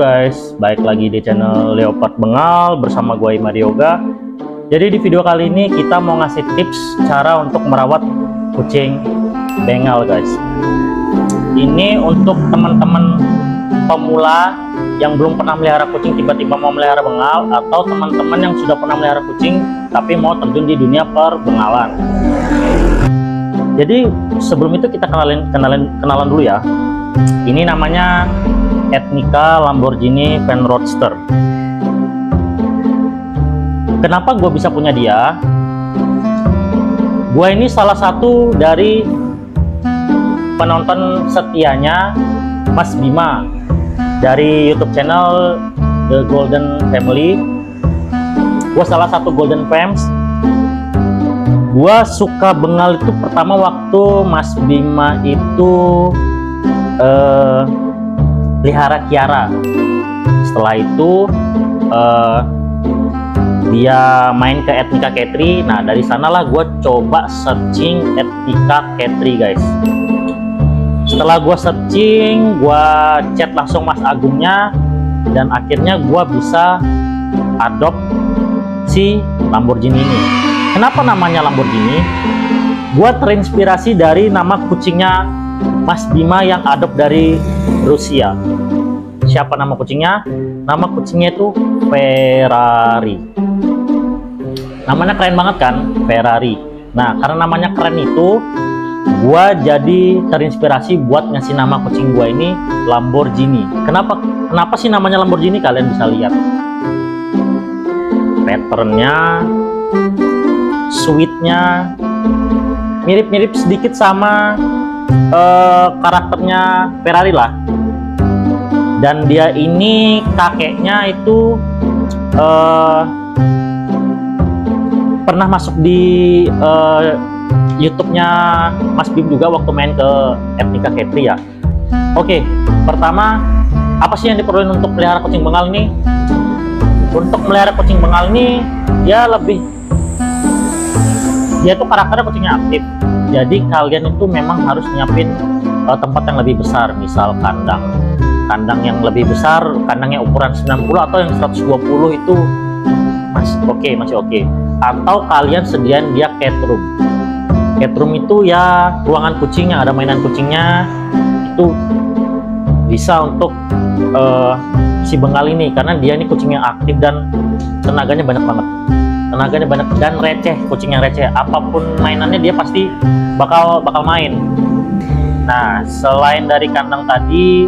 guys, balik lagi di channel Leopard Bengal bersama gue Imad Yoga. Jadi di video kali ini kita mau ngasih tips cara untuk merawat kucing Bengal guys. Ini untuk teman-teman pemula yang belum pernah melihara kucing tiba-tiba mau melihara Bengal, atau teman-teman yang sudah pernah melihara kucing tapi mau terjun di dunia perbengalan. Jadi sebelum itu kita kenalan dulu ya. Ini namanya Ethnica Lamborghini Van Roadster. Kenapa gue bisa punya dia? Gue ini salah satu dari penonton setianya Mas Bima dari YouTube channel The Golden Family. Gue salah satu Golden Fans. Gue suka Bengal itu pertama waktu Mas Bima itu pelihara Kiara. Setelah itu dia main ke Ethnica Catri. Nah dari sanalah gue coba searching Ethnica Catri guys. Setelah gue searching, gue chat langsung Mas Agungnya, dan akhirnya gue bisa adopt si Lamborghini ini. Kenapa namanya Lamborghini? Gue terinspirasi dari nama kucingnya Mas Bima yang adopt dari Rusia. Siapa nama kucingnya? Nama kucingnya itu Ferrari. Namanya keren banget kan, Ferrari. Nah karena namanya keren itu, gua jadi terinspirasi buat ngasih nama kucing gua ini Lamborghini. Kenapa sih namanya Lamborghini? Kalian bisa lihat patternnya, suite-nya mirip-mirip sedikit sama karakternya Ferrari lah. Dan dia ini kakeknya itu pernah masuk di YouTube-nya Mas Bim juga waktu main ke Ethnica Catri ya. Oke, pertama apa sih yang diperlukan untuk melihara kucing Bengal ini? Untuk melihara kucing Bengal ini dia tuh karakternya kucingnya aktif. Jadi kalian itu memang harus nyiapin tempat yang lebih besar, misal kandang yang lebih besar, kandang yang ukuran 90 atau yang 120 itu masih oke. Atau kalian sediain dia cat room. Cat room itu ya ruangan kucing yang ada mainan kucingnya, itu bisa untuk si Bengal ini, karena dia ini kucing yang aktif dan tenaganya banyak banget. Dan receh, kucing yang receh, apapun mainannya dia pasti bakal main. Nah selain dari kandang tadi,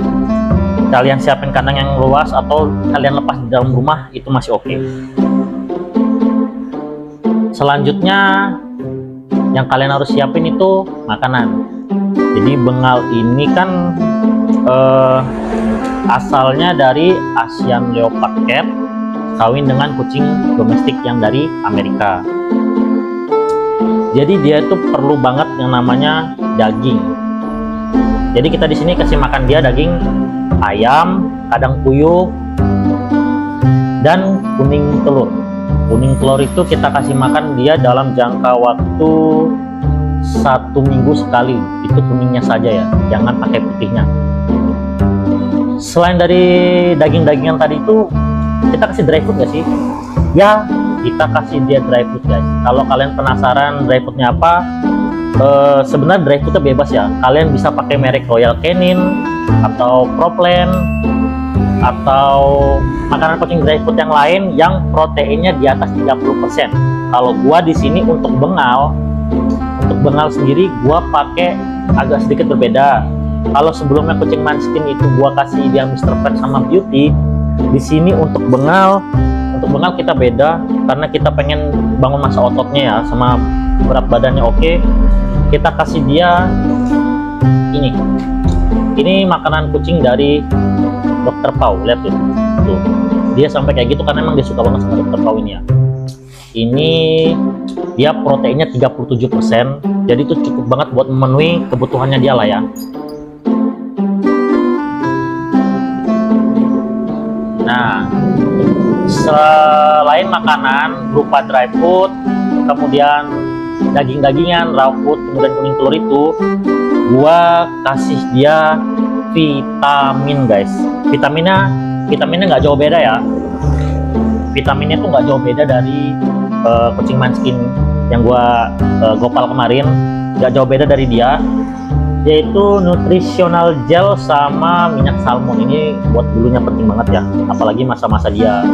kalian siapin kandang yang luas atau kalian lepas di dalam rumah, itu masih oke. Selanjutnya yang kalian harus siapin itu makanan. Jadi Bengal ini kan asalnya dari Asian Leopard Cat, kawin dengan kucing domestik yang dari Amerika. Jadi dia itu perlu banget yang namanya daging. Jadi kita di sini kasih makan dia daging ayam, kadang puyuh, dan kuning telur. Kuning telur itu kita kasih makan dia dalam jangka waktu 1 minggu sekali. Itu kuningnya saja ya, jangan pakai putihnya. Selain dari daging-dagingan tadi itu, kita kasih dry food gak sih? Ya, kita kasih dia dry food guys. Kalau kalian penasaran dry foodnya apa, sebenarnya dry foodnya bebas ya. Kalian bisa pakai merek Royal Canin atau Proplan atau makanan kucing dry food yang lain yang proteinnya di atas 30%. Kalau gua di sini untuk Bengal sendiri gua pakai agak sedikit berbeda. Kalau sebelumnya kucing Manskin itu gua kasih dia Mr. Pet sama Beauty, di sini untuk Bengal kita beda karena kita pengen bangun massa ototnya ya, sama berat badannya oke. Kita kasih dia ini makanan kucing dari Dr. Pau. Lihat tuh, dia sampai kayak gitu karena emang dia suka banget sama Dr. Pau ini ya. Ini dia proteinnya 37%, jadi itu cukup banget buat memenuhi kebutuhannya dia lah ya. Nah selain makanan berupa dry food, kemudian daging-dagingan, raw food, kemudian kuning telur itu, gua kasih dia vitamin guys. Vitaminnya vitaminnya nggak jauh beda ya. Vitaminnya tuh nggak jauh beda dari kucing Manskin yang gua gopal kemarin, nggak jauh beda dari dia, yaitu nutritional gel sama minyak salmon. Ini buat bulunya penting banget ya, apalagi masa-masa dia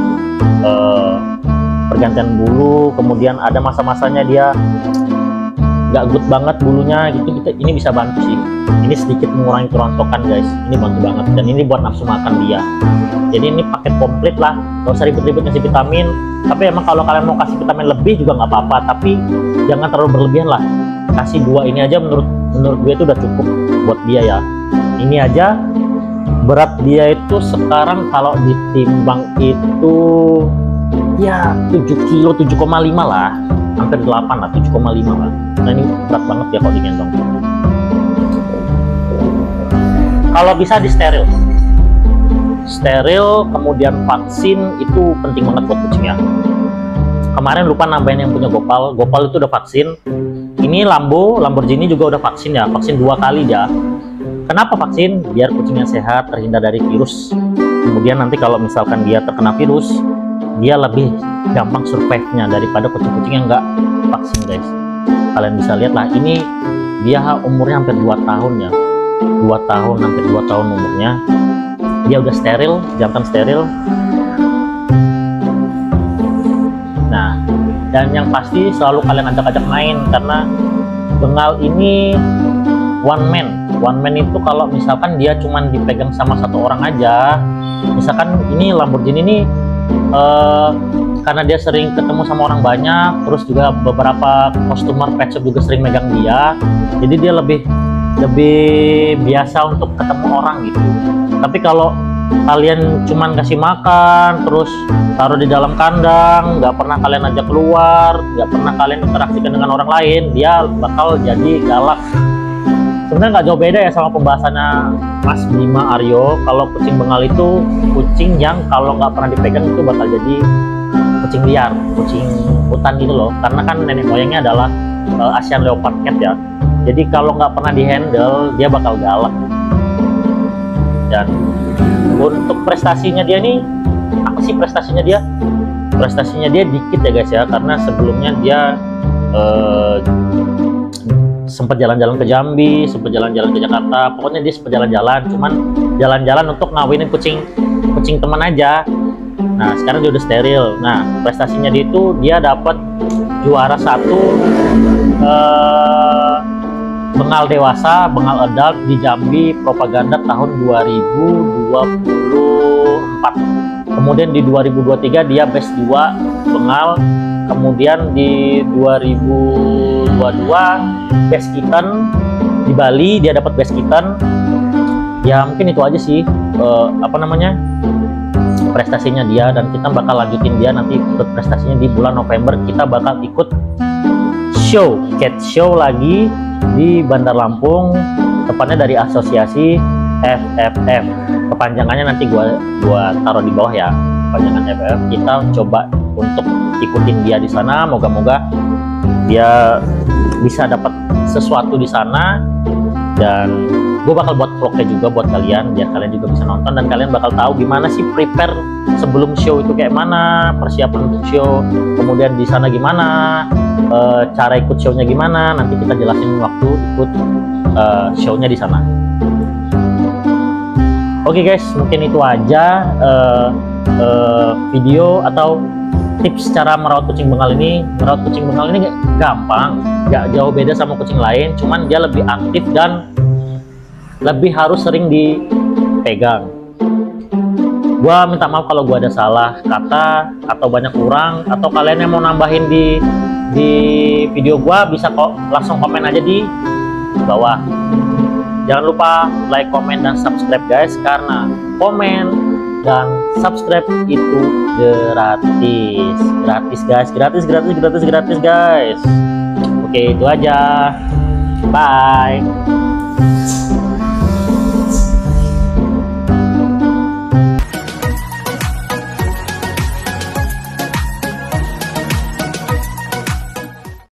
pergantian bulu, kemudian ada masa-masanya dia nggak good banget bulunya gitu, ini bisa bantu sih. Ini sedikit mengurangi kerontokan guys, ini bantu banget, dan ini buat nafsu makan dia. Jadi ini paket komplit lah, nggak usah ribet-ribet ngasih vitamin. Tapi emang kalau kalian mau kasih vitamin lebih juga nggak apa-apa, tapi jangan terlalu berlebihan lah. Kasih 2 ini aja menurut gue itu udah cukup buat dia ya. Ini aja berat dia itu sekarang kalau ditimbang itu ya 7 kilo, 7,5 lah, hampir 8 lah, 7,5 lah. Nah ini berat banget ya kalau digendong. Kalau bisa di steril, kemudian vaksin itu penting banget buat kucing ya. Kemarin lupa nambahin yang punya Gopal itu udah vaksin. Ini Lamborghini juga udah vaksin ya, vaksin 2 kali ya. Kenapa vaksin? Biar kucingnya sehat, terhindar dari virus. Kemudian nanti kalau misalkan dia terkena virus, dia lebih gampang survive-nya daripada kucing-kucing yang nggak vaksin guys. Kalian bisa lihat lah, ini dia umurnya hampir 2 tahun ya, 2 tahun, hampir 2 tahun umurnya. Dia udah steril, jantan steril. Nah, dan yang pasti selalu kalian ajak-ajak main, karena bengal ini one man itu kalau misalkan dia cuman dipegang sama 1 orang aja. Misalkan ini Lamborghini ini karena dia sering ketemu sama orang banyak, terus juga beberapa customer pet shop juga sering megang dia, jadi dia lebih biasa untuk ketemu orang gitu. Tapi kalau kalian cuman kasih makan terus taruh di dalam kandang, nggak pernah kalian ajak keluar, nggak pernah kalian interaksikan dengan orang lain, dia bakal jadi galak. Sebenarnya nggak jauh beda ya sama pembahasannya Mas Bima Aryo. Kalau kucing bengal itu kucing yang kalau nggak pernah dipegang itu bakal jadi kucing liar, kucing hutan gitu loh, karena kan nenek moyangnya adalah Asian Leopard Cat ya. Jadi kalau nggak pernah dihandle dia bakal galak. Dan untuk prestasinya dia nih, apa sih prestasinya dia? Prestasinya dia dikit ya guys ya, karena sebelumnya dia sempat jalan-jalan ke Jambi, sempat jalan-jalan ke Jakarta, pokoknya dia sempat jalan-jalan, cuman jalan-jalan untuk ngawinin kucing teman aja. Nah sekarang dia udah steril. Nah prestasinya dia itu dia dapat juara 1 bengal dewasa, bengal adult di Jambi propaganda tahun 2024. Kemudian di 2023 dia best 2 bengal. Kemudian di 2022 best kitten di Bali, dia dapat best kitten. Ya mungkin itu aja sih prestasinya dia, dan kita bakal lanjutin dia nanti ikut prestasinya di bulan November. Kita bakal ikut cat show lagi di Bandar Lampung, tepatnya dari asosiasi FFF. Kepanjangannya nanti gua taruh di bawah ya, kepanjangan FFF. Kita coba untuk ikutin dia di sana, moga-moga dia bisa dapat sesuatu di sana, dan gue bakal buat vlognya juga buat kalian biar kalian juga bisa nonton, dan kalian bakal tahu gimana sih prepare sebelum show itu kayak mana, persiapan untuk show, kemudian di sana gimana, cara ikut shownya gimana, nanti kita jelasin waktu ikut shownya di sana. Oke guys, mungkin itu aja video atau tips cara merawat kucing bengal ini. Merawat kucing bengal ini gampang, nggak jauh beda sama kucing lain, cuman dia lebih aktif dan lebih harus sering dipegang. Gua minta maaf kalau gua ada salah kata atau banyak kurang, atau kalian yang mau nambahin di video gua bisa kok langsung komen aja di bawah. Jangan lupa like, komen, dan subscribe guys, karena komen dan subscribe itu gratis guys, gratis guys. Oke, itu aja, bye.